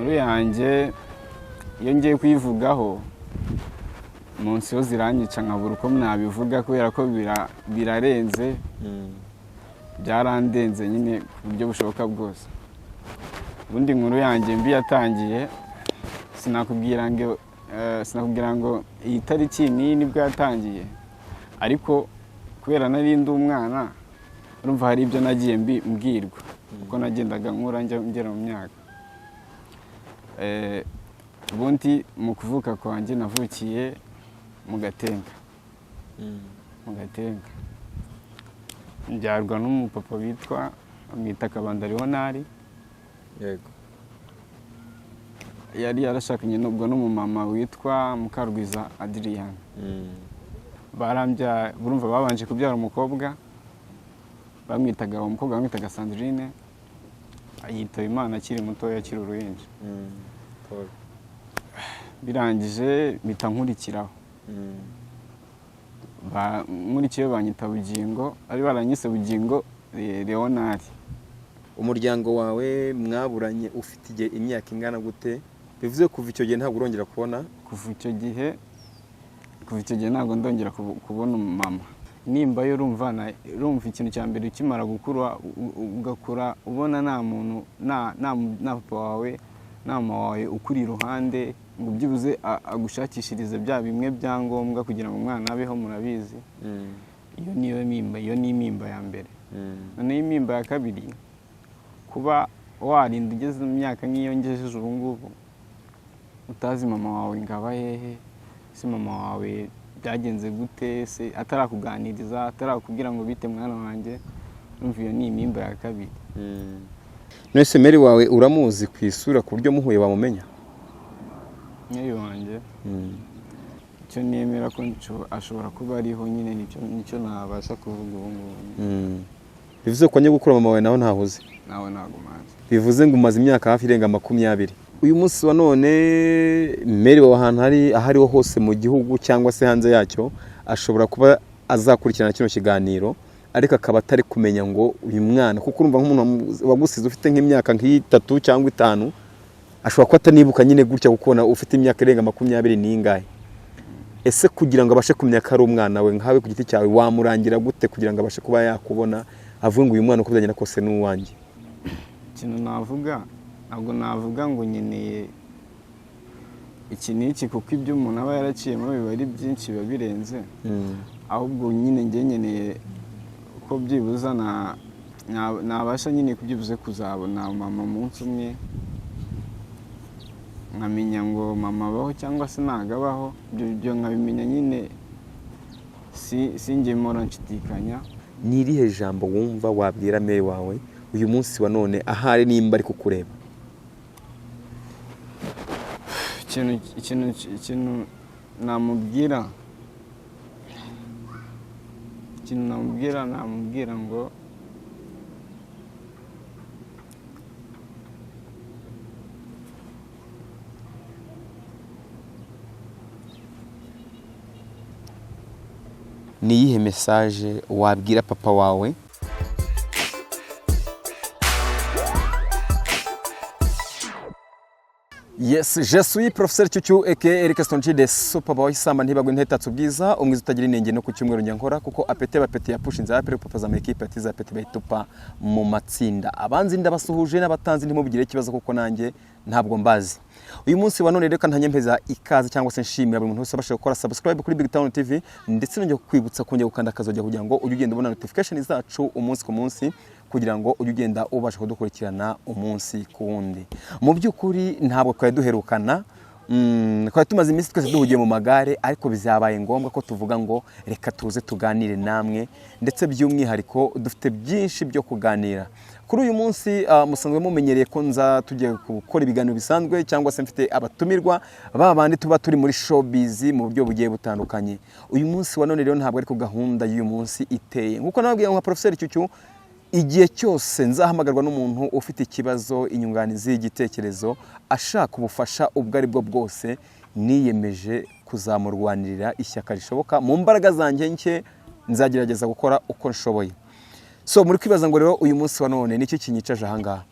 inkuru yanjye iyo ngiye kuyivugaho munsi yo ziranyica nkabura uko mwabivuga kubera ko birarenze byarandenze nyine ku buryo bushoboka bwose. Ubundi inkuru yanjye mbi yatangiye sinakubwira ngo iyi tariki ni nibwo yatangiye, ariko kubera nari ndi umwana urumva hari ibyo nagiye mbwirwa uko nagendaga nkura ngera mu myaka. Ubundi mu kuvuka kwanjye navukiye mu Gatenga. Njyarwa n'umupapa amwita Kabanda Leonard. Yego. Yari yarashakanye n'ubwo n'umumama witwa Mukarwiza Adrian. Urumva babanje kubyara umukobwa umukobwa bamwitaga Sandrine, yitaba Imana akiri mutoya akiri uruhinja. Birangije mpita nkurikiraho. Nkurikiyeho banyita Bugingo, ari baranyise Bugingo Leonard. Umuryango wawe mwaburanye ufite imyaka ingana gute? Bivuze kuva icyo gihe ntabwo urongera kubona? Kuva icyo gihe ntabwo ndongera kubona mama. Nimba yo urumva ikintu cya mbere ukimara gukura ugakura ubona nta muntu na papa wawe na mama wawe ukuri iruhande ngo byibuze agushakishirize bya bimwe bya ngombwa kugira ngo umwana abeho, murabizi. Iyo ni impimba ya mbere. Noneho impimba ya kabiri, kuba warinda ugeze mu myaka nk'iyo ngejeje ubu ngubu utazi mama wawe ngaba hehe, se mama wawe byagenze gute, se atarakuganiriza atarakubwira ngo bite mwana wanjye, numva iyo ni impimba ya kabiri. Nese Mary wawe uramuzi ku isura ku buryo muhuye bamumenya? Mary wanjye icyo nemera ko ashobora kuba ariho nyine nicyo nabasha kuvuga ubu ngubu. Bivuze ko nyagukura mama wawe nawe ntahuze? Nawe ntago mazi. Bivuze ngo umaze imyaka hafi irenga 20. Uyu munsi wa none Mary wawe ahantu ahariho hose mu gihugu cyangwa se hanze yacyo ashobora kuba azakurikirana kino kiganiro, ariko akaba atari kumenya ngo uyu mwana, kuko urumva nk'umuntu wagusize ufite nk'imyaka nk'itatu cyangwa 5 ashobora kuba atanibuka nyine gutya gukona ufite imyaka irenga 20 n'ingahe. Ese kugira ngo abashe kumenya ko ari umwana we nkawe ku giti cyawe wamurangira gute kugira ngo abashe kuba yakubona avuga ngo uyu mwana uko byagenda kose ni uwanjye? Ikintu navuga, ntabwo navuga ngo nkeneye iki n'iki, kuko ibyo umuntu aba yaraciyemo biba ari byinshi, biba birenze. Ahubwo nyine njye nkeneye ko byibuza nabasha nyine kubyibuze kuzabona mama umunsi umwe, nkamenya ngo mama abaho cyangwa se nagabaho, ibyo nkabimenya nyine sinjye mpora nshidikanya. Ni irihe jambo wumva wabwira Mary wawe uyu munsi wa none ahari nimba ari kukureba? Ikintu namubwira ngo ni iyihe message wabwira papa wawe? Yes, je suis professeur Cyucyu aka Eric Stonji de Superboy Samba ntibagwe ntetatse ubwiza umwiza utagira inenge no ku cyumweru nyankora, kuko apete bapete yapushinze apere propoza mu equipe atiza apete bayitupa mu matsinda. Abanzi ndabasuhuje n'abatanzi ntimubigire ikibazo kuko nanjye ntabwo mbazi. Uyu munsi wa none reka ntanyempeza ikaze cyangwa se nshimira buri muntu wese abasha gukora subscribe kuri Big Town TV, ndetse nongeye kukwibutsa kongera gukanda akazojya kugira ngo ujye ugenda ubona notification zacu umunsi ku munsi, kugira ngo ujye ugenda ubasha kudukurikirana umunsi ku wundi. Mu by'ukuri ntabwo twari duherukana, twari tumaze iminsi twese duhugiye mu magare, ariko bizabaye ngombwa ko tuvuga ngo reka tuze tuganire namwe, ndetse by'umwihariko dufite byinshi byo kuganira. Kuri uyu munsi musanzwe mumenyereye ko nza tugiye gukora ibiganiro bisanzwe cyangwa se mfite abatumirwa babandi tuba turi muri showbiz mu buryo bugiye butandukanye. Uyu munsi wa none rero ntabwo ari ko gahunda y'uyu munsi iteye. Nkuko nababwiye nka Professeur Cyucyu, igihe cyose nzahamagarwa n'umuntu ufite ikibazo, inyunganizi, igitekerezo, ashaka ubufasha ubwo ari bwo bwose, niyemeje kuzamurwanirira ishyaka rishoboka mu mbaraga zanjye nke, nzagerageza gukora uko nshoboye. So muri kwibaza ngo rero uyu munsi wa none niki kinyicaje aha ngaha?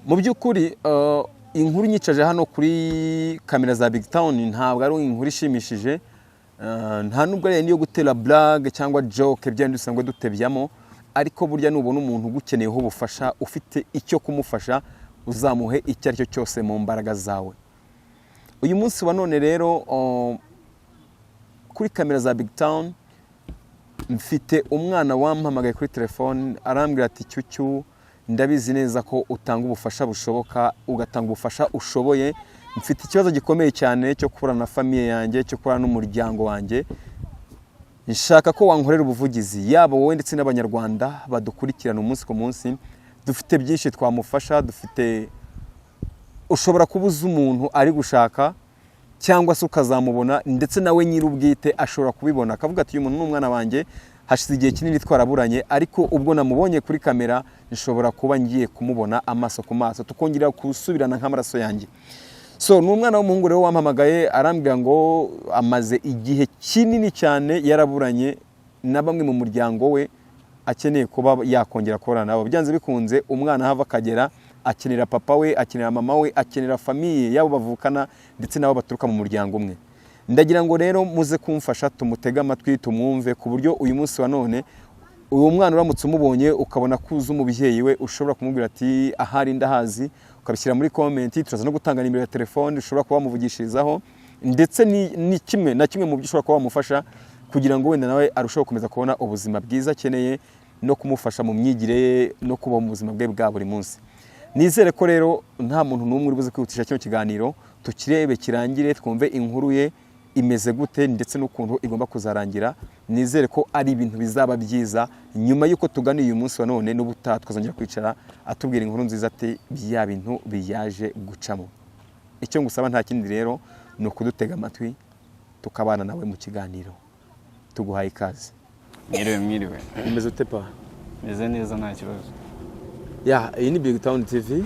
mu by'ukuri inkuru nyicaje hano kuri kamera za Big Town ntabwo ari inkuru ishimishije, nta nubwo ari niyo gutera blague cyangwa joke byandi dusanzwe dutebyamo, ariko burya nubona umuntu ugukeneyeho ubufasha ufite icyo kumufasha uzamuhe icyo ari cyo cyose mu mbaraga zawe. Uyu munsi wa none rero kuri kamera za Big Town mfite umwana wampamagaye kuri telefone arambwira ati cyucyu ndabizi neza ko utanga ubufasha bushoboka, ugatanga ubufasha ushoboye. Mfite ikibazo gikomeye cyane cyo kubura na famiye yanjye, cyo kubura n'umuryango wanjye. Nshaka ko wankorera ubuvugizi, yaba wowe ndetse n'abanyarwanda badukurikirana umunsi ku munsi. Dufite byinshi twamufasha, dufite ushobora kubuza umuntu ari gushaka cyangwa se ukazamubona, ndetse nawe nyir'ubwite ashobora kubibona akavuga ati uyu muntu n'umwana wanjye hashize igihe kinini twaraburanye, ariko ubwo namubonye kuri kamera nshobora kuba ngiye kumubona amaso ku maso, tukongera gusubirana nk'amaraso yanjye. So ni umwana w'umuhungu rero wampamagaye arambwira ngo amaze igihe kinini cyane yaraburanye na bamwe mu muryango we, akeneye kuba yakongera kubana nabo. Byanze bikunze umwana hava akagera akenera papa we, akenera mama we, akenera famiye yabo bavukana ndetse nabo baturuka mu muryango umwe. Ndagira ngo rero muze kumfasha tumutege amatwi tumwumve, ku buryo uyu munsi wa none uwo mwana uramutse umubonye ukabona kuza umubyeyi we ushobora kumubwira ati ahari ndahazi, ukabishyira muri comment, turaza no gutanga nimero ya telefone ushobora kuba wamuvugishirizaho, ndetse ni kimwe mu byo ushobora kuba wamufasha kugira ngo wenda nawe arusheho gukomeza kubona ubuzima bwiza akeneye, no kumufasha mu myigire ye no kuba mu buzima bwe bwa buri munsi. Nizere ko rero nta muntu n'umwe uri buze kwihutisha kino kiganiro, tukirebe kirangire twumve inkuru ye imeze gute ndetse n'ukuntu igomba kuzarangira. Nizere ko ari ibintu bizaba byiza nyuma y'uko tuganiye uyu munsi wa none, n'ubutaha tukazongera kwicara atubwira inkuru nziza ati bya bintu biyaje gucamo. Icyo ngusaba nta kindi rero ni ukudutega amatwi tukabana nawe mu kiganiro. Tuguhaye ikaze. Mwiriwe. Umeze ute pa? Meze neza nta kibazo. Ya, iyi ni Big Town TV.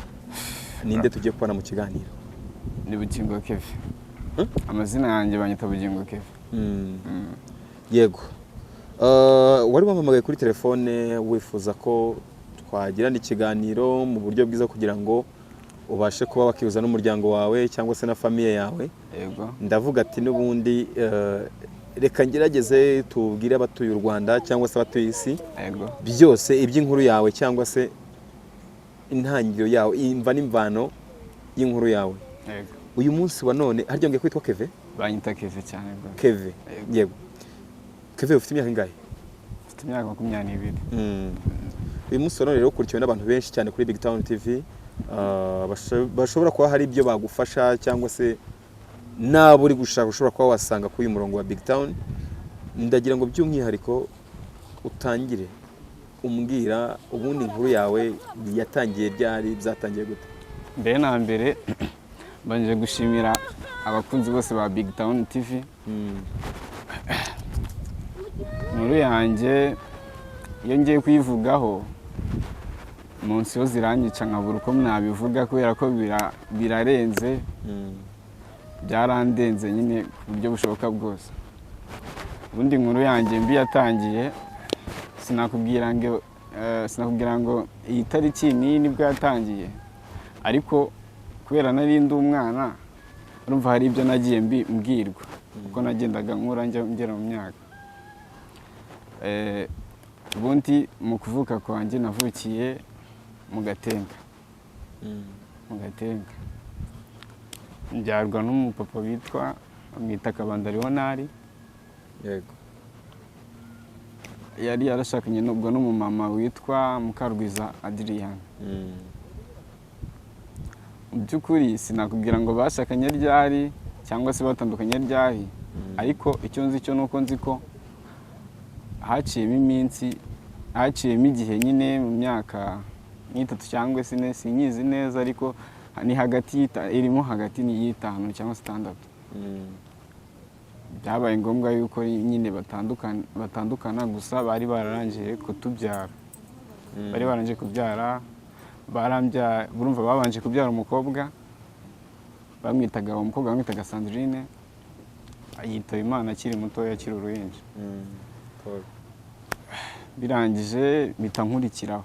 Ninde tugiye kubana mu kiganiro? Ni Bugingo Kevin. Amazina yanjye banyita Bugingo Kevin. Yego. Wari wampamagaye kuri telefone wifuza ko twagirana ikiganiro mu buryo bwiza kugira ngo ubashe kuba wakihuza n'umuryango wawe cyangwa se na famiye yawe. Yego. Ndavuga ati n'ubundi reka ngerageze tubwire abatuye u Rwanda cyangwa se abatuye isi. Yego. Byose iby'inkuru yawe cyangwa se intangiriro yawe, imva n'imvano y'inkuru yawe. Yego. Uyu munsi wa none harya ngiye kwitwa Keve? Banyita Keve cyane bwo. Keve. Yego. Keve ufite imyaka ingahe? Ufite imyaka 22. Uyu munsi wa none rero ukurikiwe n'abantu benshi cyane kuri Big Town TV. Bashobora kuba hari ibyo bagufasha cyangwa se nabo uri gushaka ushobora kuba wasanga kuri uyu murongo wa Big Town. Ndagira ngo by'umwihariko utangire umbwira ubundi inkuru yawe yatangiye ryari, byatangiye gute? Mbere na mbere banje gushimira abakunzi bose ba Big Town TV. Inkuru yanjye iyo ngiye kuyivugaho munsi yo zirangica nkabura uko mnabivuga kubera ko birarenze, byarandenze nyine ku buryo bushoboka bwose. Ubundi inkuru yanjye mbi yatangiye sinakubwira ngo iyi tariki ni nibwo yatangiye, ariko kubera nari ndi umwana urumva hari ibyo nagiye mbwirwa kuko nagendaga nkura ngera mu myaka. Ubundi mu kuvuka kwanjye navukiye mu Gatenga. Mu Gatenga njyarwa n'umupapa witwa amwita Kabanda Leonari. Yego. Yari yarashakanye n'ubwo n'umumama witwa Mukarwiza Adrian. Mu by'ukuri sinakubwira ngo bashakanye ryari cyangwa se batandukanye ryari, ariko icyo nzi cyo nuko nzi ko haciyemo igihe nyine mu myaka nk'itatu cyangwa se ine, sinyizi neza, ariko ni hagati irimo hagati y'itanu cyangwa se 6. Byabaye ngombwa yuko nyine batandukana, gusa bari bararangije kutubyara. Bari barangije kubyara, burumva babanje kubyara umukobwa umukobwa bamwitaga Sandrine, yitaba Imana akiri mutoya, akiri uruhinja. Birangije mpita nkurikiraho.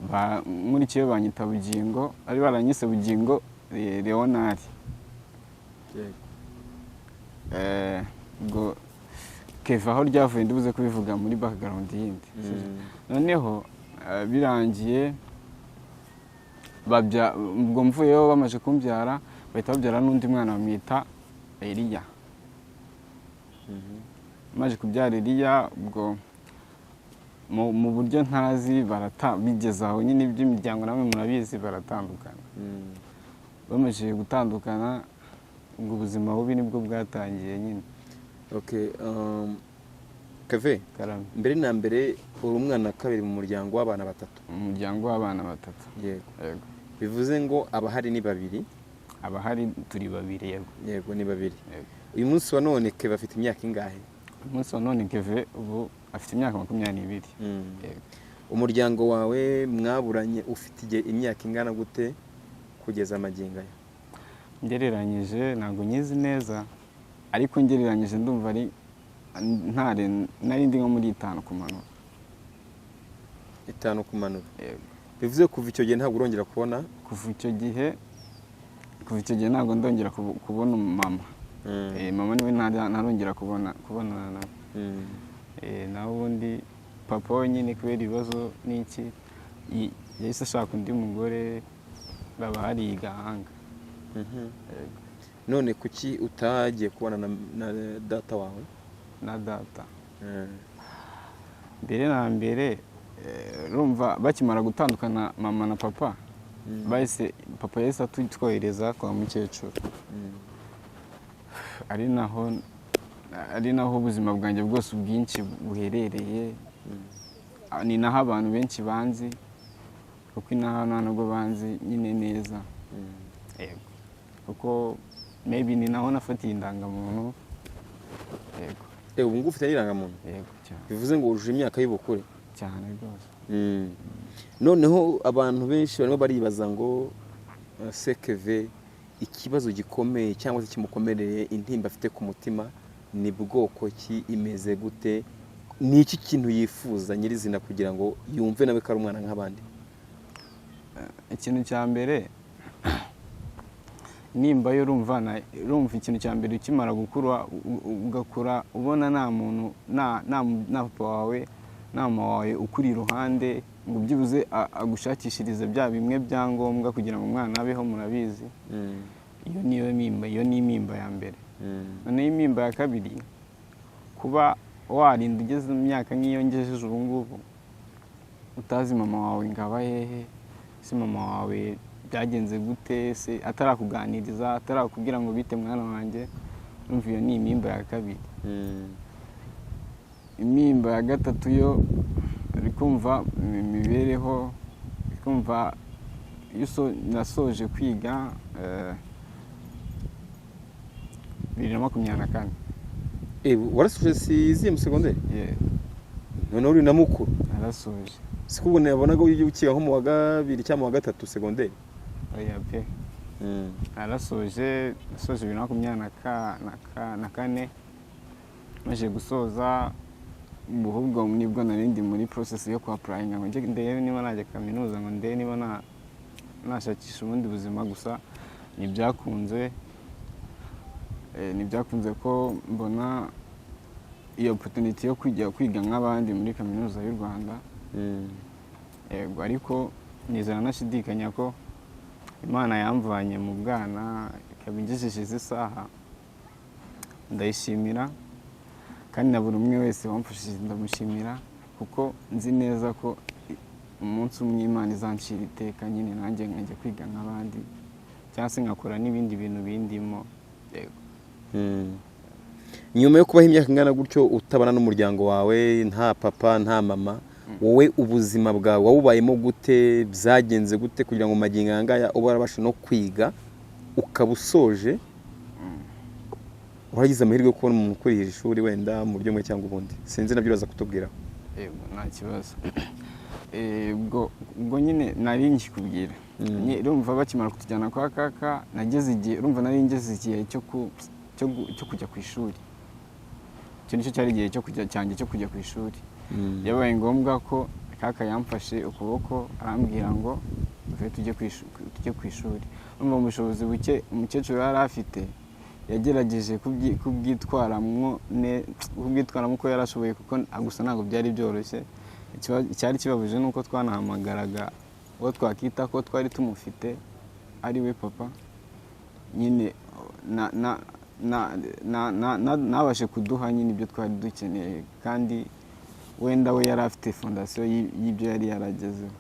nkurikiye banyita Bugingo, ari baranyise Bugingo Leonard. Ubwo Keva aho ryavuye ndibuze kubivuga muri background yindi. Noneho birangiye ubwo mvuyeho bamaze kumbyara bahita babyara n'undi mwana bamwita Eliya. Maze kubyara Eliya ubwo mu buryo ntazi bigeze aho nyine iby'imiryango namwe murabizi baratandukana. Bamaze gutandukana ubwo ubuzima bubi nibwo bwatangiye nyine. Okay, Keve, mbere na mbere uri umwana kabiri mu muryango w'abana batatu. Umuryango w'abana batatu. Yego. Bivuze ngo abahari ni babiri. Abahari turi babiri. Yego ni babiri. Uyu munsi wa none Keve afite imyaka ingahe? Umunsi wa none Keve ubu afite imyaka 22. Umuryango wawe mwaburanye ufite imyaka ingana gute kugeza amagingo aya? Ngereranyije ntabwo nyizi neza, ariko ngereranyije ndumva ari nari ndi nko muri 5 kumanura. 5 kumanura. Yego. Bivuze kuva icyo gihe ntabwo urongera kubona? Kuva icyo gihe ntabwo ndongera kubona mama. Mama niwe ntarongera kubonana nawe. Naho ubundi papa wenyine kubera ibibazo n'iki yahise ashaka undi mugore baba hari igahanga. None kuki utagiye kubona na data wawe? Na data mbere na mbere rumva bakimara gutandukana mama na papa papa yahise atutwohereza kwa mukecuru. ari naho ubuzima bwanjye bwose ubwinshi buherereye. Ni naho abantu benshi banzi kuko inaha ntabwo banzi nyine neza. Yego, kuko maybe ni naho nafatiye indangamuntu. Yego. Ubu ngubu ufite irangamuntu? Yego cyane. Bivuze ngo uje imyaka y'ubukure? Cyane rwose. Noneho abantu benshi barimo baribaza ngo se Keve ikibazo gikomeye cyangwa se kimukomereye intimba afite ku mutima ni bwoko ki, imeze gute, ni iki kintu yifuza nyirizina kugira ngo yumve nawe ko ari umwana nk'abandi? Ikintu cya mbere nimba yo urumva ikintu cya mbere ukimara ugakura ubona nta muntu na papa wawe na mama wawe ukuri iruhande ngo byibuze agushakishirize bya bimwe byangombwa kugira ngo umwana abeho, murabizi. Iyo ni impimba ya mbere. Noneho impimba ya kabiri, kuba warinda ugeze mu myaka nk'iyo ngejeje ubu ngubu utazi mama wawe ngo aba hehe, se mama wawe byagenze gute, se atarakuganiriza, atarakubwira ngo bite mwana wanjye, urumva iyo ni impimba ya kabiri. Impimba ya gatatu yo uri kumva imibereho, kumva nasoje kwiga 2024. Warasoje siziye mu segonderi? Noneho uri na mukuru? Narasoje. Siko nabonaga ukiye nko mu wa 2 cyangwa mu wa 3 segonderi? Oya pe. Narasoje 2024. Maze gusoza ahubwo nibwo narindi muri process yo kwa applying ngo nje ndebe niba najya kaminuza, ngo ndebe niba nashakisha ubundi buzima. Gusa ntibyakunze ko mbona iyo opportunity yo kwiga nk'abandi muri kaminuza y'u Rwanda. Yego, ariko nizera nashidikanya ko Imana yamvanye mu bwana ikabingejeje isaha. Ndayishimira kandi na buri umwe wese wamfashije ndamushimira, kuko nzi neza ko umunsi umwe Imana izancira iteka nyine nanjye nkajya kwiga nk'abandi cyangwa se nkakora n'ibindi bintu bindimo. Yego. Nyuma yo kubaho imyaka ingana gutyo utabana n'umuryango wawe, nta papa nta mama, wowe ubuzima bwawe wawubayemo gute, byagenze gute kugira ngo magingo ngaya uba warabasha no kwiga ukaba usoje? Uragize amahirwe yo kubona umuntu ukurihije ishuri wenda mu buryo bumwe cyangwa ubundi? Sinzi nabyo uraza kutubwira. Yego, nta kibazo. Ubwo nyine nari nkikubwira. Urumva bakimara kutujyana kwa kaka, nageze igihe, urumva nari ngeze igihe cyo kujya ku ishuri. Icyo nicyo cyari igihe cyo kujya ku ishuri. Yabaye ngombwa ko kaka yamfashe ukuboko arambwira ngo tujye ku ishuri. Urumva mu bushobozi buke umukecuru yari afite yagerageje kubwitwaramo uko yarashoboye, kuko gusa ntabwo byari byoroshye. Icyari kibabuje nuko twanahamagaraga uwo twakita ko twari tumufite ari we papa nyine nabashe kuduha nyine ibyo twari dukeneye, kandi wenda we yari afite fondasiyo y'ibyo yari yaragezeho.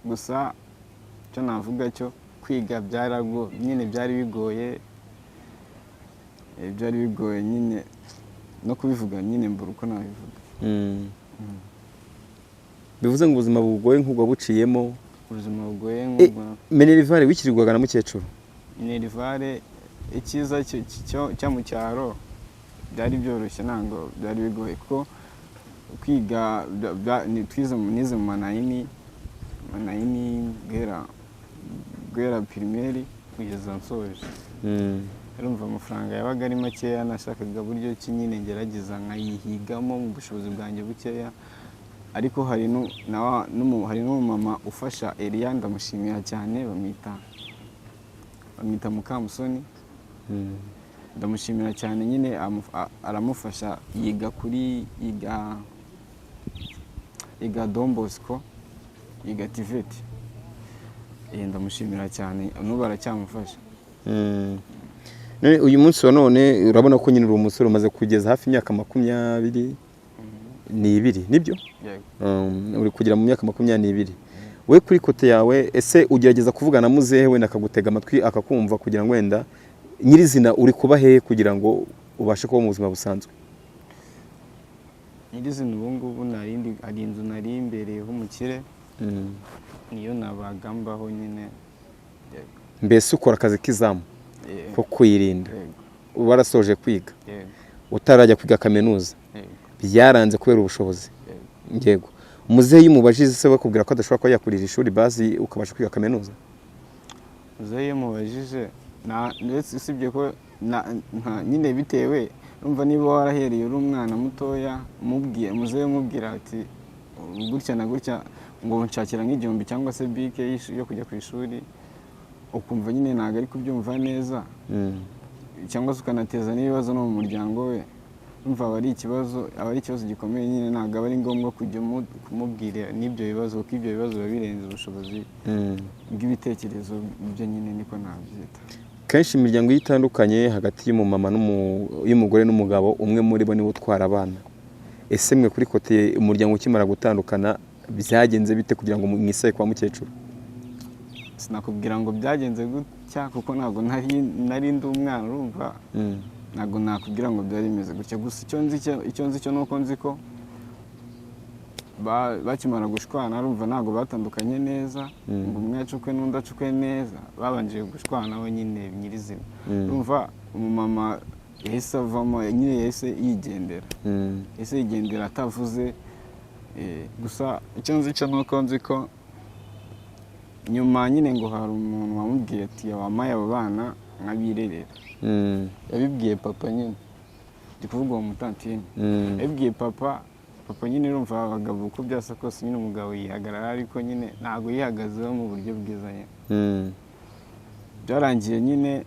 Gusa icyo navuga cyo kwiga nyine byari bigoye nyine no kubivuga nyine mbura uko nabivuga. Bivuze ngo ubuzima bugoye nk'ubwo buciyemo. Ubuzima bugoye nk'ubwo. Minerivare wikirirwaga na mukecuru? Minerivare icyiza cyo mu cyaro byari byoroshye, ntabwo byari bigoye, kuko kwiga nize mu manayini guhera pirimeri kugeza nsoje. Urumva amafaranga yabaga ari makeya, nashakaga buryo ki nyine ngerageza nkayihigamo mu bushobozi bwanjye bukeya. Ariko hari n'umumama ufasha Elia, ndamushimira cyane, bamwita Mukamusoni. Ndamushimira cyane nyine, aramufasha yiga Don Bosco, yiga TVET. Ndamushimira cyane, n'ubu aracyamufasha. Uyu munsi wa none urabona ko nyine uri umusore umaze kugeza hafi imyaka 22, nibyo? Uri kugera mu myaka 22. We kuri kote yawe, ese ugerageza kuvugana muzehe wenda akagutega amatwi akakumva kugira ngo wenda nyirizina uri kuba hehe kugira ngo ubashe kuba mu buzima busanzwe? Nyirizina ubu ngubu ari inzu nari imbere h'umukire, niyo nabagambaho nyine. Mbese ukora akazi k'izamu ko kwirinda. Warasoje kwiga, utarajya kwiga kaminuza, byaranze kubera ubushobozi. Yego. Muzehe yumubajije se bakubwira ko adashobora kuba yakurira ishuri bazi ukabasha kwiga kaminuza? Muzehe yumubajije ndetse usibye ko nyine bitewe, urumva niba warahereye uri umwana mutoya muzehe umubwira ati gutya na gutya ngo nshakira nk'igihumbi cyangwa se bike yo kujya ku ishuri, ukumva nyine ntabwo ari kubyumva neza, cyangwa se ukanateza n'ibibazo no mu muryango we, urumva aba ari ikibazo gikomeye nyine. Ntabwo aba ari ngombwa kujya kumubwira n'ibyo bibazo, kuko ibyo bibazo biba birenze ubushobozi bw'ibitekerezo bye, nyine niko nabyita. Kenshi imiryango itandukanye hagati y'umumama y'umugore n'umugabo, umwe muri bo niwe utwara abana. Ese mwe kuri kote umuryango ukimara gutandukana byagenze bite kugira ngo mwisaye kwa mukecuru? Sinakubwira ngo byagenze gutya kuko ntabwo nari ndi umwana, urumva ntabwo nakubwira ngo byari bimeze gutya. Gusa icyo nzi cyo nuko nzi ko bakimara gushwana, urumva ntabwo batandukanye neza ngo umwe acukwe n'undi acukwe neza, babanje gushwana we nyine nyirizina. Urumva umumama yahise avamo nyine, yahise yigendera atavuze. Gusa icyo nzi cyo nuko nzi ko nyuma nyine ngo hari umuntu wamubwiye ati wampaye abo bana nk'abirerera. Yabibwiye papa nyine, ndi kuvuga uwo mutantine. Yabibwiye papa nyine, urumva abagabo uko byasa kose nyine umugabo yihagarara, ariko nyine ntabwo yihagazeho mu buryo bwiza nyine. Byarangiye nyine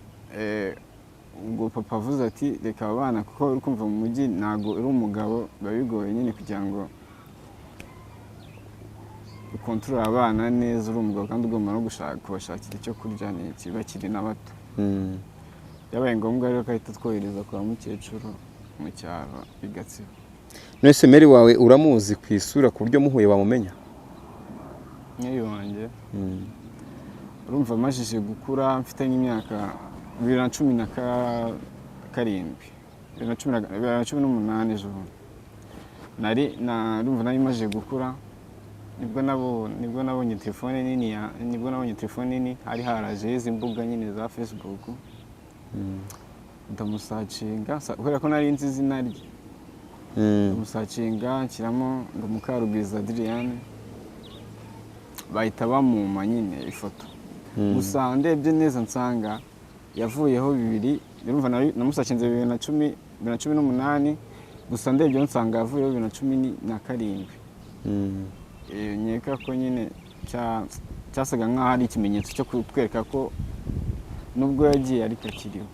ngo papa avuze ati reka aba bana, kuko uri kumva mu mujyi ntabwo uri umugabo biba bigoye nyine kugira ngo ukontorora abana neza, uri umugabo kandi ugomba no kubashakira icyo kurya bakiri na bato. Byabaye ngombwa rero ko ahita twohereza kwa mukecuru mu cyaro i Gatsibo. Nese Mary wawe uramuzi ku isura ku buryo muhuye wamumenya? Mary wanjye urumva amajije gukura, mfite nk'imyaka 2017, 2018 ejo urumva nari maje gukura, nibwo nabonye telefone nini, hari haraje izi mbuga nyine za Facebook. Ndamusacinga kubera ko nari nzi izina rye, ndamusacinga nshyiramo ngo Mukarugwiza Adriane, bahita bamuma nyine ifoto. Gusa ndebye neza nsanga yavuyeho 2, urumva namusacinze 2018, gusa ndebye nsanga yavuyeho 2017. Nkeka ko nyine cyasaga nk'aho ari ikimenyetso cyo kutwereka ko nubwo yagiye ariko akiriho.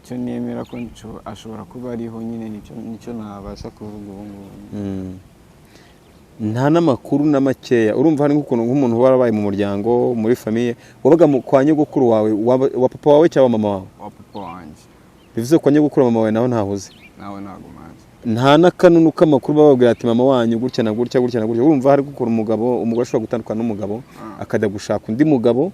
Icyo nemera ko ashobora kuba ariho nyine, nicyo nabasha kuvuga ubu ngubu. Nta n'amakuru na makeya urumva hari nk'umuntu warabaye mu muryango muri famiye wabaga kwa nyogokuru wawe wa papa wawe cyangwa mama wawe? Wa papa wanjye. Bivuze kwa nyogokuru mama wawe naho ntahuze? Nawe ntago mazi. Nta n'akanunu k'amakuru bababwira ati mama wanyu gutya na gutya gutya na gutya. Urumva hari gukora umugore ashobora gutandukana n'umugabo akajya gushaka undi mugabo,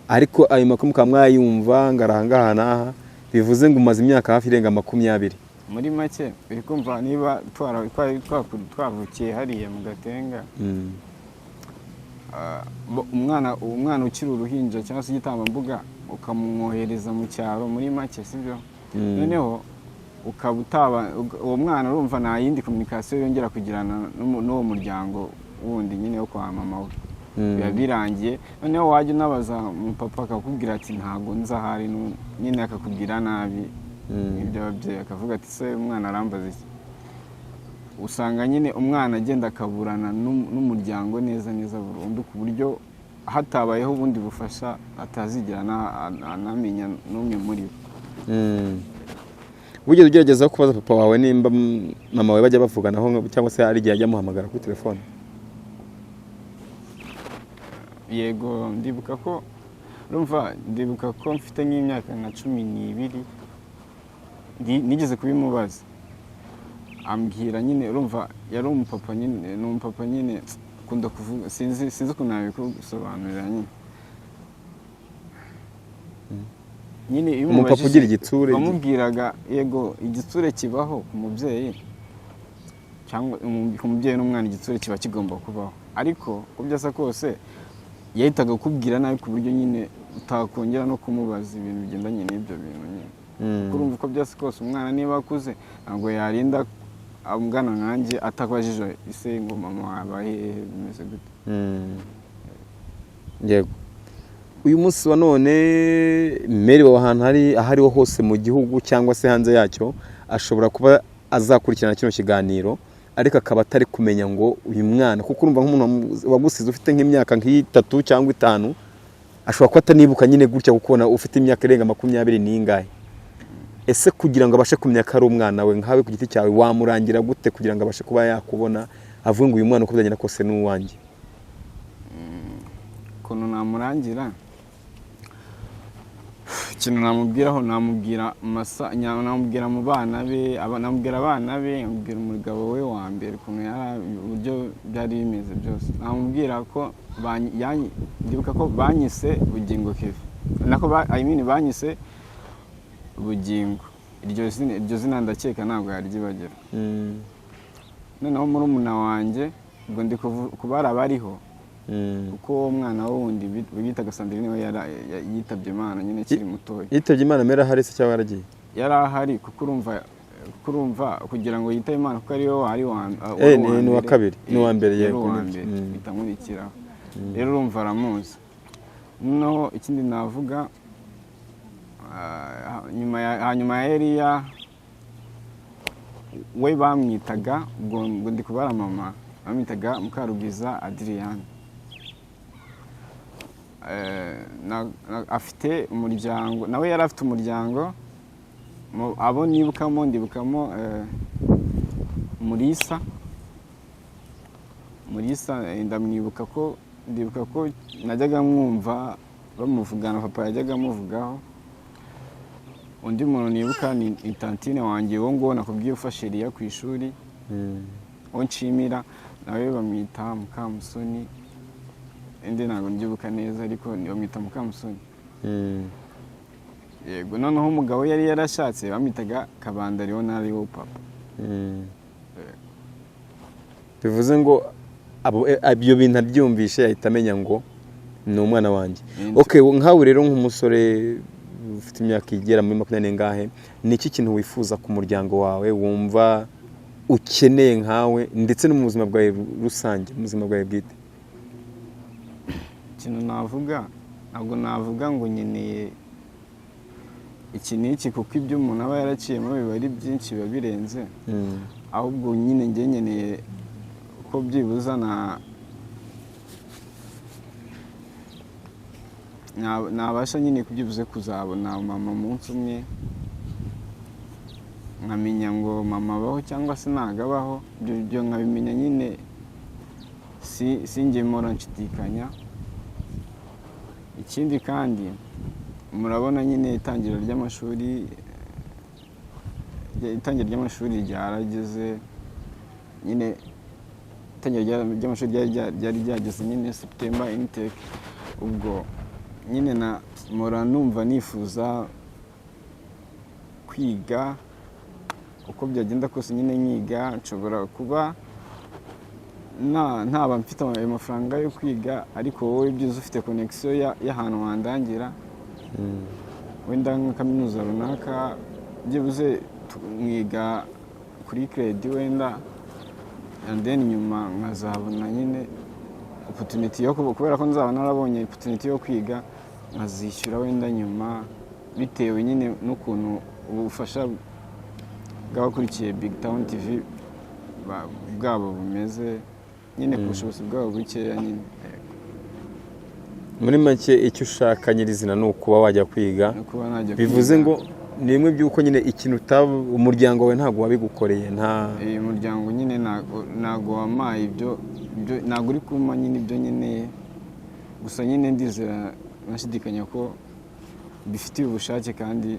ariko ayo makuru mukamwayumva ngarahangahana, bivuze ngo umaze imyaka hafi irenga 20. Muri make uri kumva niba twavukiye hariya mu Gatenga, umwana ukiri uruhinja cyangwa se igitambambuga ukamwohereza mu cyaro, muri make sibyo, noneho ukaba uwo mwana urumva nta yindi communication yongera kugirana n'uwo muryango wundi nyine wo kwa mama we, biba birangiye. Noneho wajya unabaza papa akakubwira ati ntago nza hari, nyine akakubwira nabi ibyo ababyeyi, akavuga ati se umwana arambaza iki. Usanga nyine umwana agenda akaburana n'umuryango neza burundu, ku buryo hatabayeho ubundi bufasha atazigera anamenya n'umwe muri bo. Wigeze ugerageza kubaza papa wawe nimba mama wawe bajya bavuganaho cyangwa se hari igihe ajya amuhamagara kuri telefone? Yego, ndibuka ko mfite nk'imyaka nka 12 nigeze kubimubaza, ambwira nyine, urumva yari umupapa nyine akunda kuvuga, sinzi ukuntu nabikusobanurira nyine iyo umupapa ugira igitsure bamubwiraga yego igitsure kibaho ku mubyeyi, cyangwa ku mubyeyi n'umwana igitsure kiba kigomba kubaho, ariko uko byasa kose yahitaga kubwira nabi ku buryo nyine utakongera no kumubaza ibintu bigendanye n'ibyo bintu nyine. Kurumva uko byasa kose umwana niba akuze ntabwo yarinda amugana nkanjye atakubajije ise ngo mama wabaye bimeze gute. Yego, uyu munsi wa none Mary wa ahantu ahariho hose mu gihugu cyangwa se hanze yacyo ashobora kuba azakurikirana kino kiganiro, ariko akaba atari kumenya ngo uyu mwana, kuko urumva nk'umuntu wagusize ufite nk'imyaka nk'itatu cyangwa 5 ashobora kuba atanibuka nyine gutya, gukona ufite imyaka irenga 20 n'ingahe. Ese kugira ngo abashe kumenya ko ari umwana we nkawe ku giti cyawe wamurangira gute kugira ngo abashe kuba yakubona avuga ngo uyu mwana uko byagenda kose ni uwanjye? Kono namurangira, ikintu namubwiraho, namubwira mu bana be, namubwira abana be, namubwira umugabo we wa mbere ukuntu uburyo byari bimeze byose. Namubwira ko ndibuka ko banyise Bugingo Kevin, nako banyise Bugingo. Iryo zina ndakeka ntabwo yaryibagira. Noneho murumuna wanjye ubwo ndi kubara bariho, kuko uwo mwana wundi bitaga Sandrine we yitabye Imana nyine kiri mutoya. Yitabye Imana Mera hari se cyangwa yaragiye? Yari ahari, kuko urumva kugira ngo yitabe Imana kuko ari we ni wa kabiri, ni wa mbere yego, bitamurikiraho. Rero urumva aramuzi. Noneho ikindi navuga, hanyuma ya Eliya we bamwitaga, ngo ndi kubara mama, bamwitaga Mukarubwiza Adrienne. Afite umuryango, nawe yari afite umuryango, abo ndibukamo Mulisa, ndibuka ko najyaga mwumva bamuvugana, papa yajyaga amuvugaho. Undi muntu nibuka ni tantine wanjye wo ngo nakubwiye ufashe Eliya ku ishuri, wo nshimira, nawe bamwita Mukamusoni. Indi ntabwo ndyibuka neza, ariko bamwita Mukamusoni. Yego, noneho umugabo yari yarashatse bamwitaga Kabanda Leonard wo papa. Bivuze ngo ibyo bintu abyumvishe yahita amenya ngo ni umwana wanjye. Okay, nkawe rero nk'umusore ufite imyaka igera muri 20 ngahe, ni iki kintu wifuza ku muryango wawe wumva ukeneye nkawe ndetse no mu buzima bwawe rusange, mu buzima bwawe bwite? Ikintu navuga, ntabwo navuga ngo nkeneye iki n'iki kuko ibyo umuntu aba yaraciyemo biba ari byinshi biba birenze ahubwo nyine njye nkeneye ko byibuza nabasha nyine kubyibuze kuzabona mama umunsi umwe nkamenya ngo mama abaho cyangwa se ntago abaho ibyo nkabimenya nyine sinjye mpora nshidikanya. Ikindi kandi murabona nyine itangira ry'amashuri ryarageze nyine itangira ry'amashuri ryari ryageze nyine September intake ubwo nyine mpora numva nifuza kwiga uko byagenda kose nyine nyiga nshobora kuba ntaba mfite amafaranga yo kwiga ariko wowe byiza ufite connection y'ahantu wandangira wenda nka kaminuza runaka byibuze mwiga kuri credit wenda and then nyuma nkazabona nyine opportunity yo kubera ko nzaba narabonye opportunity yo kwiga nkazishyura wenda nyuma bitewe nyine n'ukuntu ubufasha bw'abakurikiye Big Town TV bwabo bumeze nyine ku bushobozi bwabo bukeya nyine. Muri make icyo ushaka nyirizina ni ukuba wajya kwiga bivuze ngo ni bimwe by'uko nyine ikintu umuryango we ntabwo wabigukoreye umuryango nyine ntabwo wamaye ibyo ntabwo uri kuma nyine ibyo nyine gusa nyine ndizera nashidikanya ko bifitiye ubushake kandi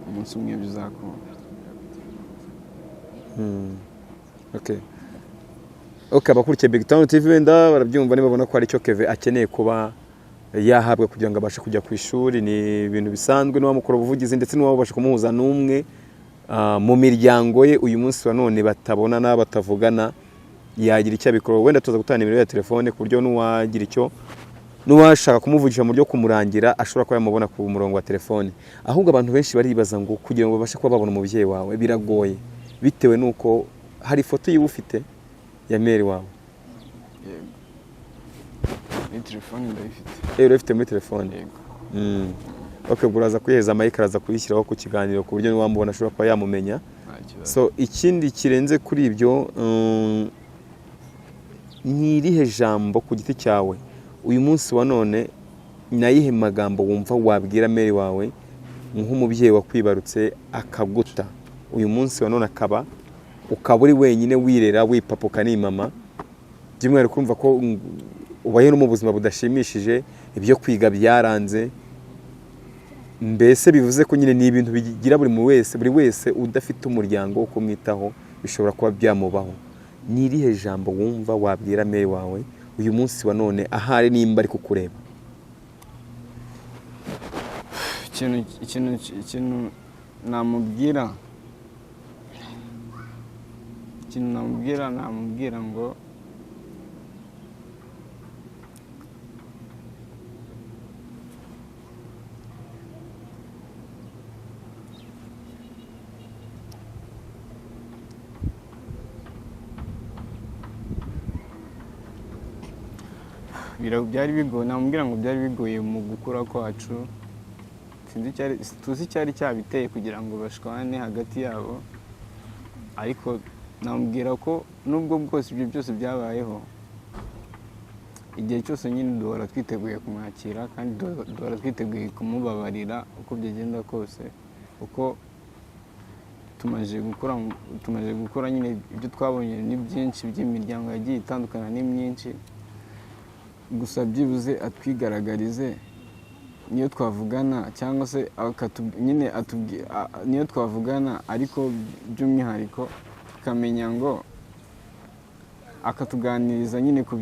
umunsi umwe bizakunda. Abakurikiye Big Town TV wenda barabyumva nibabona ko ari cyo Kevin akeneye kuba yahabwa kugira ngo abashe kujya ku ishuri. Ni ibintu bisanzwe n'uwamukora ubuvugizi ndetse n'uwabasha kumuhuza n'umwe mu miryango ye uyu munsi wa none batabonana batavugana yagira icyo abikora. Wenda tuza gutanga nimero ya telefone ku buryo n'uwagira icyo n'uwashaka kumuvugisha mu buryo kumurangira ashobora kuba yamubona ku murongo wa telefone. Ahubwo abantu benshi baribaza ngo kugira ngo babashe kuba babona umubyeyi wawe biragoye bitewe n'uko hari ifoto yiwe ufite ya Mary wawe. Ni telefone ndayifite. Urafite muri telefone? Yego. Buraza kuyiheza Mike araza kuyishyiraho ku kiganiro ku buryo niwamubona ashobora kuba yamumenya. So ikindi kirenze kuri ibyo ni irihe jambo ku giti cyawe uyu munsi wa none nayihe magambo wumva wabwira Mary wawe nk'umubyeyi wakwibarutse akaguta uyu munsi wa none ukaba uri wenyine wirera wipapuka ni mama by'umwihariko kumva ko ubaye no mu buzima budashimishije ibyo kwiga byaranze mbese bivuze ko nyine ni ibintu bigira buri wese udafite umuryango wo kumwitaho bishobora kuba byamubaho. Ni irihe jambo wumva wabwira Mary wawe uyu munsi wa none ahari nimba ari kukureba? ikintu namubwira ngo namubwira ngo byari bigoye mu gukura kwacu tuzi icyari cyabiteye kugira ngo bashwane hagati yabo ariko namubwira ko nubwo bwose ibyo byose byabayeho igihe cyose nyine duhora twiteguye kumwakira kandi duhora twiteguye kumubabarira uko byagenda kose uko tumaze gukora nyine ibyo twabonye ni byinshi by'imiryango yagiye itandukana ni myinshi gusa byibuze atwigaragarize niyo twavugana cyangwa se nyine niyo twavugana ariko by'umwihariko tukamenya ngo akatuganiriza nyine ku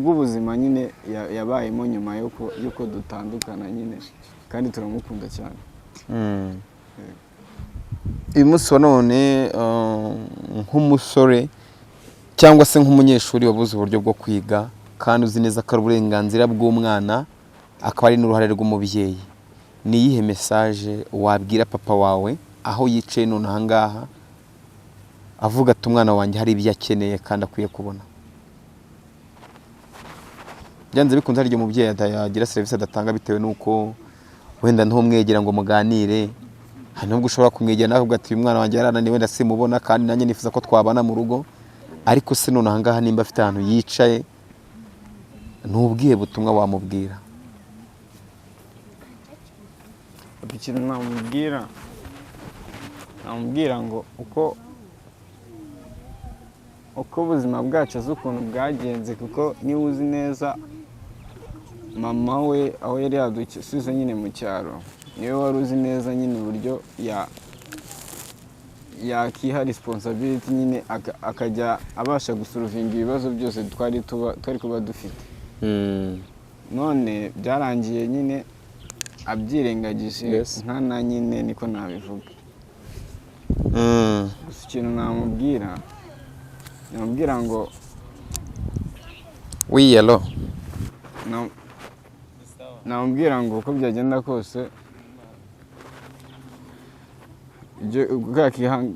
bw'ubuzima nyine yabayemo nyuma y'uko dutandukana nyine kandi turamukunda cyane. Uyu munsi wa none nk'umusore cyangwa se nk'umunyeshuri wabuze uburyo bwo kwiga kandi uzi neza ko ari uburenganzira bw'umwana akaba ari n'uruhare rw'umubyeyi, ni iyihe message wabwira papa wawe aho yicaye none aha ngaha avuga ati umwana wanjye hari ibyo akeneye kandi akwiye kubona? byanze bikunze hari igihe umubyeyi yagira serivisi adatanga bitewe n'uko wenda ntumwegera ngo muganire, hari nubwo ushobora kumwegera nawe uvuga ati uyu mwana wanjye yarananiwe wenda simubona kandi nanjye nifuza ko twabana mu rugo, ariko se none ahangaha nimba afite ahantu yicaye n'ubwiye butumwa wamubwira? ikintu namubwira ngo uko ubuzima bwacu azi ukuntu bwagenze, kuko niba uzi neza mama we aho yari yadusize nyine mu cyaro, niwe wari uzi neza nyine uburyo yakiha responsibility nyine akajya abasha gusuruvinga ibibazo byose twari kuba dufite. None byarangiye nyine abyirengagije nkana nyine, niko nabivuga. Gusa ikintu namubwira ngo wiyelo, namubwira ngo uko byagenda kose,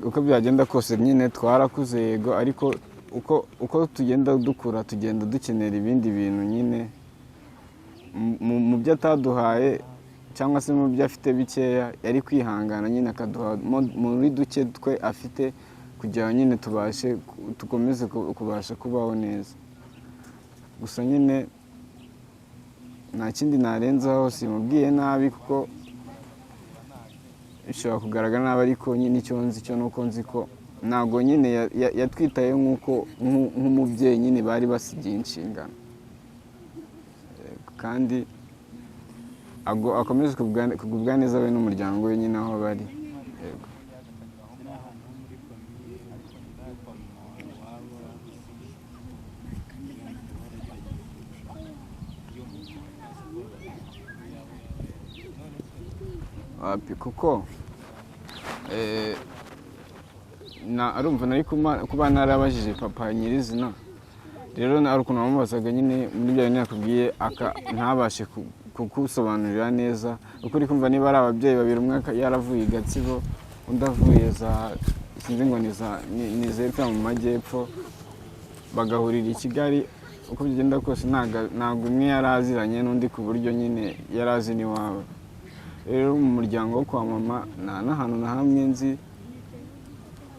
uko byagenda kose nyine twarakuze yego, ariko uko tugenda dukura tugenda dukenera ibindi bintu nyine mu byo ataduhaye cyangwa se mu byo afite bikeya, yari kwihangana nyine akaduha muri duke twe afite kugira nyine tukomeze kubasha kubaho neza. Gusa nyine nta kindi narenzaho, simubwiye nabi kuko bishobora kugaragara nabi, ariko nyine icyo nzi cyo nuko nzi ko ntabwo nyine yatwitaye nk'umubyeyi nyine bari basigiye inshingano, kandi akomeze kugubwa neza we n'umuryango we nyine aho bari. Kuko arumva nari kuba narabajije papa nyirizina, rero hari ukuntu wamubazaga nyine muri bya bintu yakubwiye ntabashe kugusobanurira neza, uko uri kumva niba ari ababyeyi babiri, umwe yaravuye i Gatsibo undi avuye sinzi ngo ni zepfo mu majyepfo, bagahurira i Kigali, uko bigenda kose ntabwo umwe yari aziranye n'undi ku buryo nyine yari azi n'iwabo. Rero mu muryango wo kwa mama nta n'ahantu na hamwe nzi,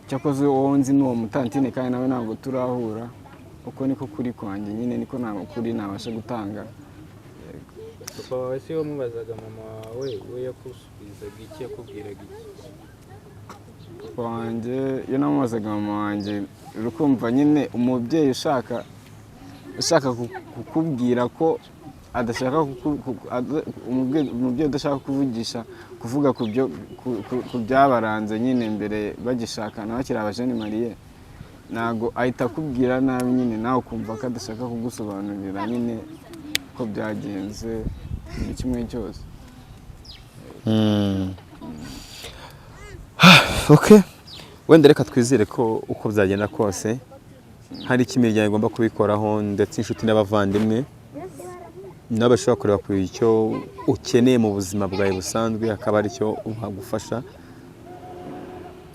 cyakoze uwo nzi n'uwo mutantine kandi nawe ntabwo turahura, uko niko kuri kwanjye nyine, niko nta kuri nabasha gutanga. Papa wawe si wamubazaga mama wawe, we yakusubizaga iki, yakubwiraga iki? Papa wanjye iyo namubazaga mama wanjye, urukumva nyine umubyeyi ushaka kukubwira ko adashaka umubyeyi udashaka kuvuga ku byabaranze nyine mbere bagishakana bakiri abajene mariye, ntabwo ahita akubwira nabi nyine, nawe ukumva ko adashaka kugusobanurira nyine ko byagenze buri kimwe cyose. Okay, wenda reka twizere ko uko byagenda kose hari icyo imiryango igomba kubikoraho, ndetse inshuti n'abavandimwe nabo bashobora kureba ku icyo ukeneye mu buzima bwawe busanzwe, akaba ari cyo bagufasha,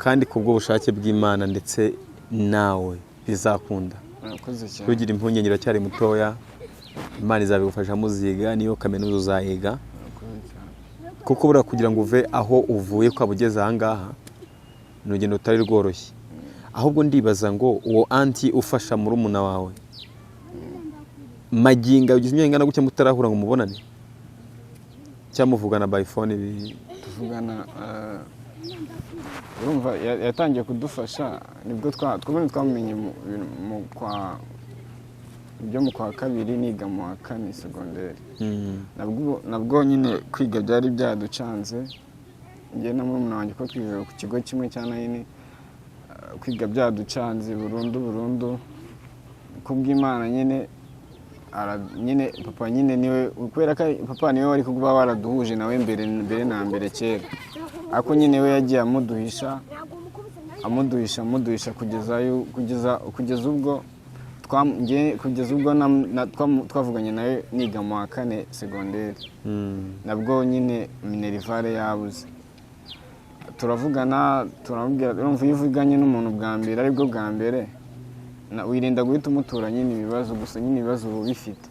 kandi ku bw'ubushake bw'Imana ndetse nawe bizakunda. Kugira impungenge uracyari mutoya, Imana izabigufasha muziga, niyo kaminuza uzayiga, kuko buriya kugira ngo uve aho uvuye ukaba ugeze ahangaha ni urugendo rutari rworoshye. Ahubwo ndibaza ngo uwo anti ufasha murumuna wawe maginga ugize imyaka ingana gutya mutarahura ngo mubonane, cyangwa muvugana by phone? Tuvugana, urumva yatangiye kudufasha, nibwo twamenye mu kwa kabiri niga mu wa kane segonderi. Nabwo nyine kwiga byari byaducanze, njye na murumuna wanjye ko twiga ku kigo kimwe cya Nayini, kwiga byaducanze burundu kubw'Imana nyine. Papa nyine niwe, kubera ko papa niwe wari kuba waraduhuje nawe mbere na mbere kera, ariko nyine we yagiye amuduhisha kugeza ubwo twavuganye nawe niga mu wa kane segonderi. Nabwo nyine minerivare yabuze, turavugana turamubwira, urumva iyo uvuganye n'umuntu bwa mbere aribwo bwa mbere wirinda guhita umutura nyine ibibazo, gusa nyine ibibazo uba ubifite.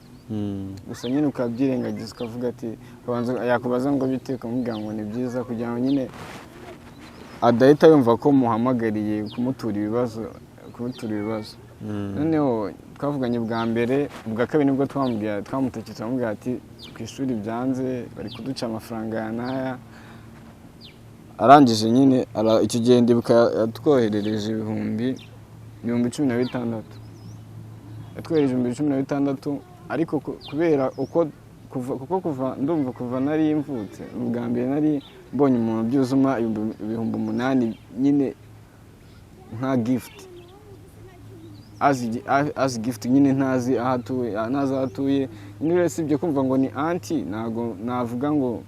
gusa nyine ukabyirengagiza ukavuga ati yakubaza ngo bite ukamubwira ngo ni byiza kugira ngo nyine adahita yumva ko muhamagariye kumutura ibibazo noneho twavuganye bwa mbere bwa kabiri nibwo twamutakije turamubwira ati ku ishuri byanze bari kuduca amafaranga ya n'aya arangije nyine icyo gihe ndibuka yatwoherereje ibihumbi 16,000 yatwohereje 16,000 ariko kubera kuva ndumva kuva nari imvutse ubwa mbere nari mbonye umuntu byuzuma 8,000 nyine nka gift as gift nyine ntazi aho atuye nyine sibyo kumva ngo ni anti ntago navuga ngo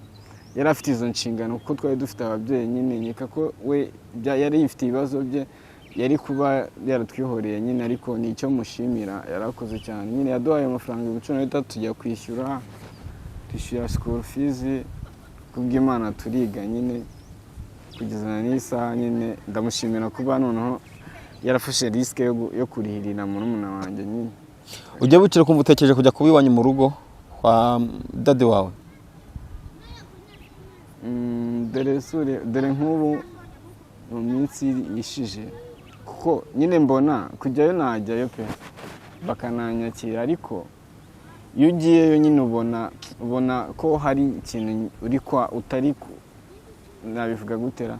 yari afite izo nshingano kuko twari dufite ababyeyi nyine nkeka ko we yari yifite ibibazo bye yari kuba yaratwihoreye nyine ariko ni icyo mushimira yarakoze cyane nyine yaduhaye amafaranga 13 tujya kwishyura school fees kubw'Imana turiga nyine kugeza n'isaha nyine ndamushimira kuba noneho yarafashe risk yo kurihirira murumuna wanjye nyine. Ujya bucira kumva utekereje kujya kubiwanya mu rugo kwa dade wawe? Dore nk'ubu mu minsi yishije kuko nyine mbona kujyayo najyayo pe bakananyakira ariko iyo ugiyeyo nyine ubona ko hari ikintu utari nabivuga gutera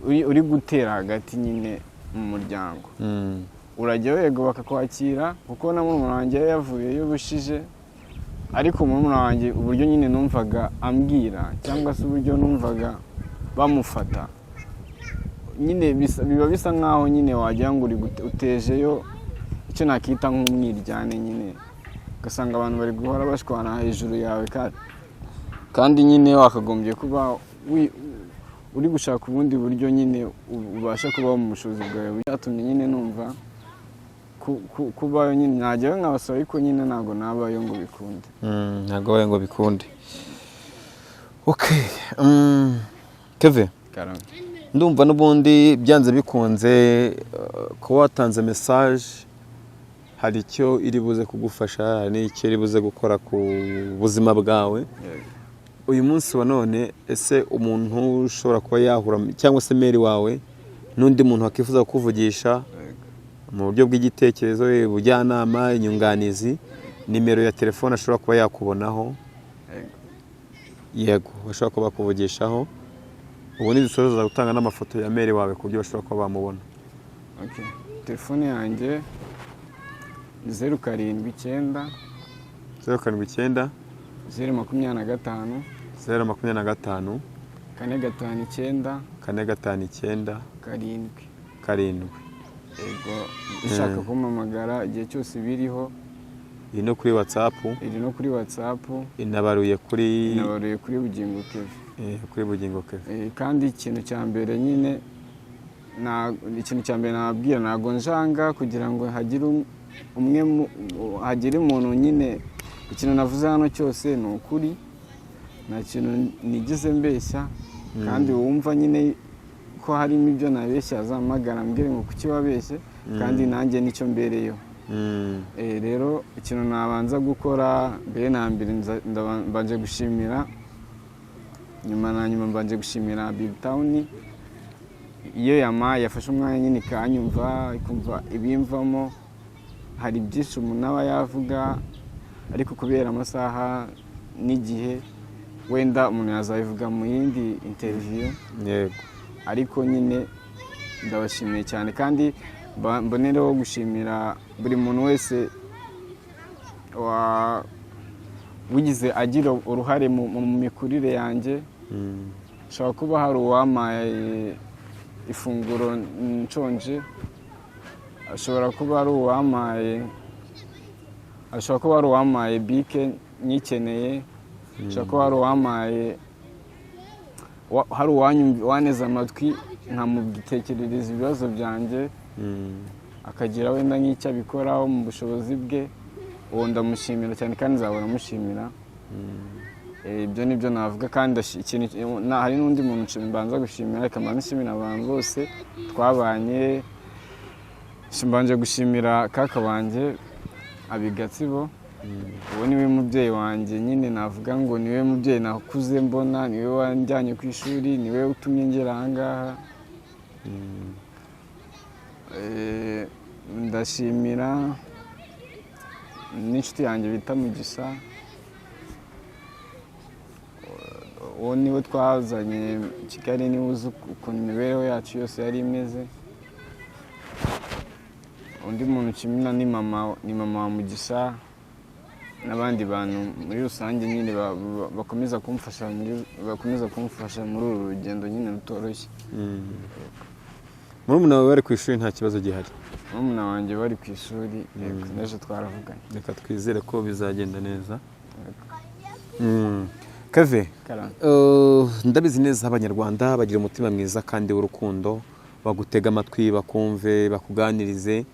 uri gutera hagati nyine mu muryango. Urajyayo yego bakakwakira kuko na murumuna wanjye yavuyeyo bushije ariko murumuna wanjye uburyo nyine numvaga ambwira cyangwa se uburyo numvaga bamufata nyine biba bisa nkaho nyine wagira ngo utejeyo icyo nakita nk'umwiryane nyine ugasanga abantu bari guhora bashwana hejuru yawe kandi nyine wakagombye kuba uri gushaka ubundi buryo nyine ubasha kubaho mu bushobozi bwawe. Byatumye nyine numva kubayo nyine najyayo nkabasaba ariko nyine ntabwo nabayo ngo bikunde. Ntabwo wabaye ngo bikunde. Okay. Keve, ndumva n'ubundi byanze bikunze ko watanze message hari icyo iri buze kugufasha, hari n'icyo iri buze gukora ku buzima bwawe. Uyu munsi wa none ese umuntu ushobora kuba yahura cyangwa se meri wawe n'undi muntu wakifuza kukuvugisha mu buryo bw'igitekerezo, ubujyanama, inyunganizi, nimero ya telefone ashobora kuba yakubonaho? Yego, bashobora kuba bakuvugishaho. Ubu nidusoza gutanga n'amafoto ya meri wawe ku buryo bashobora kuba bamubona. Okay. Telefone yanjye 079 079 025 025 459 459 7. Ego ushaka kumpamagara igihe cyose biriho. Iri no kuri WhatsApp? Iri no kuri WhatsApp. Inabaruye kuri Bugingo Keve. Kuri Bugingo Keve. Kandi ikintu cya mbere nyine nababwira ntago njanga kugira ngo hagire umuntu nyine ikintu navuze hano cyose ni ukuri nta kintu nigize mbeshya kandi wumva nyine ko harimo ibyo nabeshya azamagara mbwire ngo kuki wabeshye kandi nanjye nicyo mbereyeho. Rero ikintu nabanza gukora mbere na mbere mbanje gushimira nyuma mbanje gushimira Big Town iyo yafashe umwanya nyine kanyumva ikumva ibimvamo. Hari byinshi umuntu aba yavuga ariko kubera amasaha n'igihe wenda umuntu yazabivuga mu yindi interview. Yego, ariko nyine ndabashimiye cyane kandi mbonereho gushimira buri muntu wese wigize agira uruhare mu mikurire yanjye. Ushobora kuba hari uwamaye ifunguro nshonje, ashobora kuba hari uwamaye bike nyikeneye, ashobora kuba hari uwaneza amatwi nkamubitekerereza ibibazo byanjye akagira wenda nk'icyo abikoraho mu bushobozi bwe. Uwo ndamushimira cyane kandi nzahora mushimira. Ibyo nibyo navuga kandi hari n'undi muntu mbanza gushimira, reka mbanze nshimira abantu bose twabanye. Mbanje gushimira kaka wanjye Abigatsibo uwo niwe mubyeyi wanjye nyine navuga ngo niwe mubyeyi nakuze mbona, niwe wanjyanye ku ishuri, niwe utumye ngera aha ngaha. Ndashimira n'inshuti yanjye bita Mugisha, uwo niwe twazanye Kigali, niwe uzi ukuntu imibereho yacu yose yari imeze. Undi muntu nshimira ni mama wa Mugisha n'abandi bantu muri rusange nyine bakomeza kumfasha muri uru rugendo nyine rutoroshye. Murumuna wawe bari ku ishuri nta kibazo gihari? Murumuna wanjye bari ku ishuri, n'ejo twaravuganye. Reka twizere ko bizagenda neza. Kave, ndabizi neza abanyarwanda bagira umutima mwiza kandi w'urukundo, bagutega amatwi, bakumve, bakuganirize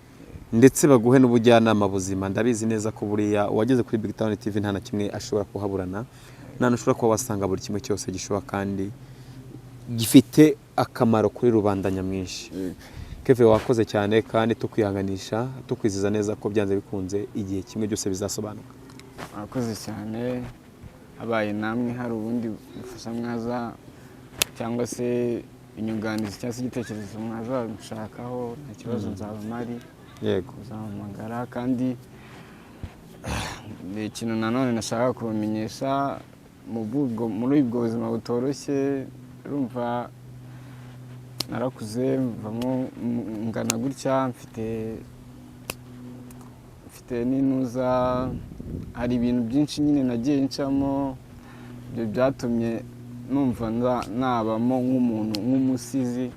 ndetse baguhe n'ubujyanama buzima. Ndabizi neza ko buriya uwageze kuri Big Town TV nta na kimwe ashobora kuhaburana, nta n'ushobora kuba wasanga buri kimwe cyose gishoboka kandi gifite akamaro kuri rubanda nyamwinshi. Keve, wakoze cyane kandi tukwihanganisha, tukwiziza neza ko byanze bikunze igihe kimwe byose bizasobanuka. Wakoze cyane, abaye namwe hari ubundi bufasha mwaza cyangwa se inyunganizi cyangwa se igitekerezo mwaza gushakaho, nta kibazo nzaba mpari. Yego, uzampamagara. Kandi ni ikintu nanone nashaka kubamenyesha, muri ubwo buzima butoroshye, urumva narakuze mvamo ngana gutya, mfite n'inuza, hari ibintu byinshi nyine nagiye ncamo, ibyo byatumye numva nabamo nk'umuntu, nk'umusizi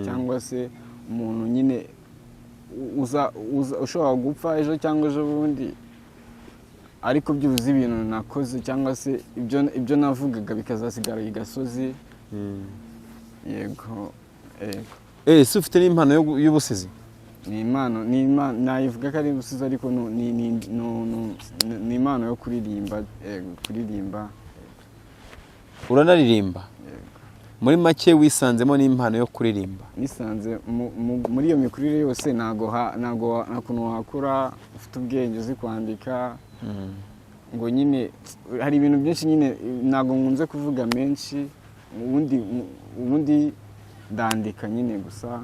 cyangwa se umuntu nyine ushobora gupfa ejo cyangwa ejo bundi, ariko byuzuye ibintu nakoze cyangwa se ibyo navugaga bikazasigara i gasozi. Yego. Si ufite n'impano y'ubusizi? Ni impano nayivuga ko ari ubusizi, ariko ni impano yo kuririmba. Uranaririmba? Muri make wisanzemo n'impano yo kuririmba? Nisanze muri iyo mikurire yose, ntago kuntu wakura ufite ubwenge uzi kwandika, ngo nyine hari ibintu byinshi nyine ntago nkunze kuvuga menshi, ubundi ndandika nyine gusa.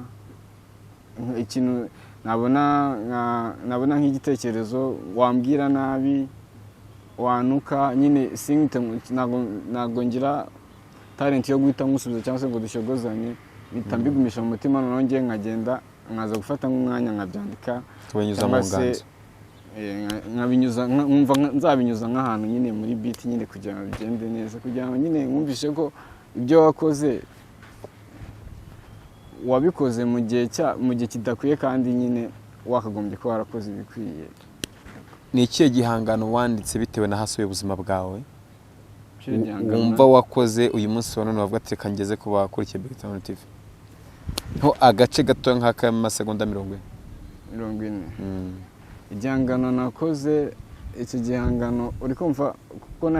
Ikintu nabona nk'igitekerezo wambwira nabi, wanuka nyine, ntago ngira talent yo guhita nkusubiza cyangwa se ngo dushyogozanye, mpita mbigumisha mu mutima, noneho ngiye nkagenda nkaza gufata nk'umwanya nkabyandika, tubinyuza mu nganzo, nzabinyuza nk'ahantu nyine muri beat nyine kugira ngo bigende neza, kugira ngo nyine nkumvishe ko ibyo wakoze wabikoze mu gihe kidakwiye kandi nyine wakagombye kuba warakoze ibikwiye. Ni ikihe gihangano wanditse bitewe na haso y'ubuzima bwawe wumva wakoze uyu munsi wa none wavuga ati reka ngeze ku bakurikiye Big Town TV? Ho agace gato nk'ak'amasegonda 40. Igihangano nakoze, iki gihangano uri kumva kuko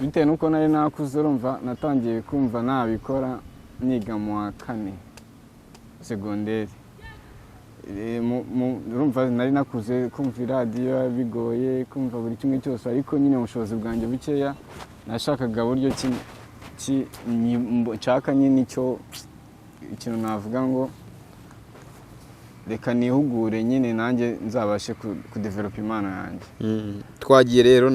bitewe n'uko nari nakuze, urumva natangiye kumva nabikora niga mu wa 4 segonderi. Urumva nari nakuze kumva iradiyo bigoye, kumva buri kimwe cyose, ariko nyine ubushobozi bwanjye bukeya, nashakaga buryo nshaka nyine ikintu navuga ngo reka nihugure nyine nanjye nzabashe kudevelopa impano yanjye. Twagiye rero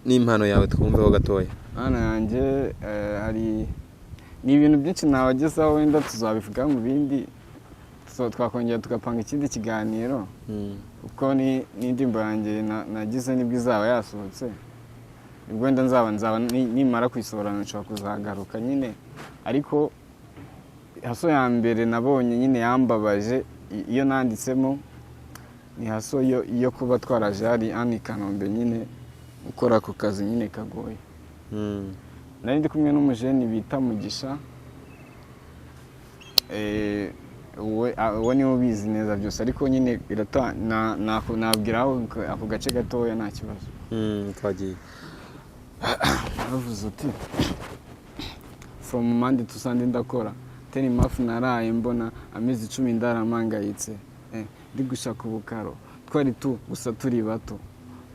n'impano yawe twumveho gatoya. Impano yanjye ni ibintu byinshi nabagezaho, wenda tuzabivuga mu bindi, twakongera tugapanga ikindi kiganiro, kuko n'indirimbo yanjye nagize nibwo izaba yasohotse, nibwo wenda nzaba nimara kuyisohora nshobora kuzagaruka nyine. Ariko haso ya mbere nabonye nyine yambabaje, iyo nanditsemo ni haso yo kuba twaraje hari i Kanombe nyine gukora ku kazi nyine kagoye. Nari ndi kumwe n'umujeni bita Mugisha, uwo niwe ubizi neza byose, ariko nyine nabwiraho ako gace gatoya nta kibazo. Twagiye bavuze uti from Monday to Sunday ndakora 10 mafu naraye mbona amezi 10 ndaramangayitse, ndi gushaka ubukaro twari gusa turi bato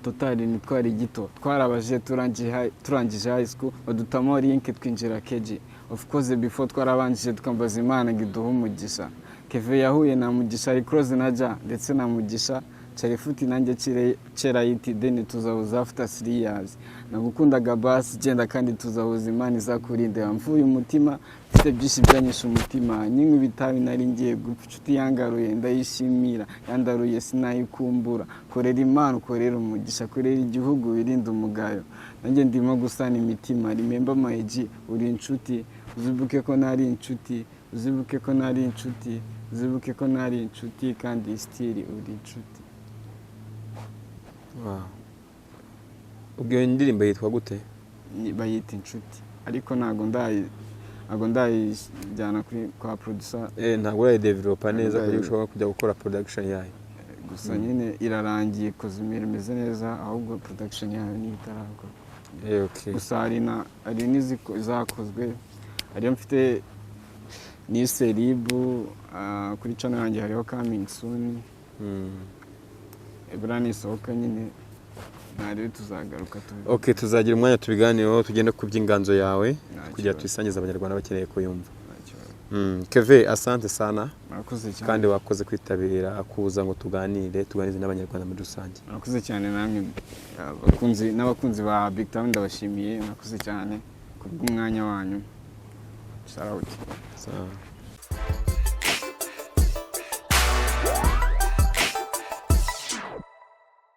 totali ni twari gito twarabaje turangije high school badutamo link twinjira keji of course before twarabanjije tukambaza Imana ngo iduhe umugisha Keve yahuye na Mugisha ari close naja ndetse na Mugisha Charifuti nanjye kera yiti then tuzahuza after 3 years nagukundaga basi genda kandi tuzahuza Imana izakurinde mvuye umutima mfite byinshi byanyisha umutima nyinyi bitabi nari ngiye gupfa inshuti yangaruye ndayishimira yandaruye sinayikumbura korera Imana ukorera umugisha korera igihugu wirinda umugayo nanjye ndimo gusana imitima remember my G uri inshuti uzibuke ko nari inshuti uzibuke ko nari inshuti uzibuke ko nari inshuti kandi still uri inshuti. ubwo indirimbo yitwa gute? Bayita inshuti ariko ntago ndayijyana kwa producer ntago urayidevelopa neza kugira ushobora kujya gukora production yayo gusa nyine irarangiye koze imeze neza ahubwo production yayo ni itarakorwa. Okay. gusa hari n'izakozwe ariyo mfite ni seribu kuri channel yanjye hariho coming soon. Ebrani sohoka nyine nari tuzagaruka Okay, tuzagira umwanya tubiganireho tugende ku by'inganzo yawe kugira tuyisangize abanyarwanda bakeneye kuyumva. Keve, asante sana. Murakoze cyane. Kandi wakoze kwitabira kuza ngo tuganirize n'abanyarwanda muri rusange. Murakoze cyane namwe n'abakunzi ba Big Town ndabashimiye. Murakoze cyane kubw'umwanya wanyu. Shout out.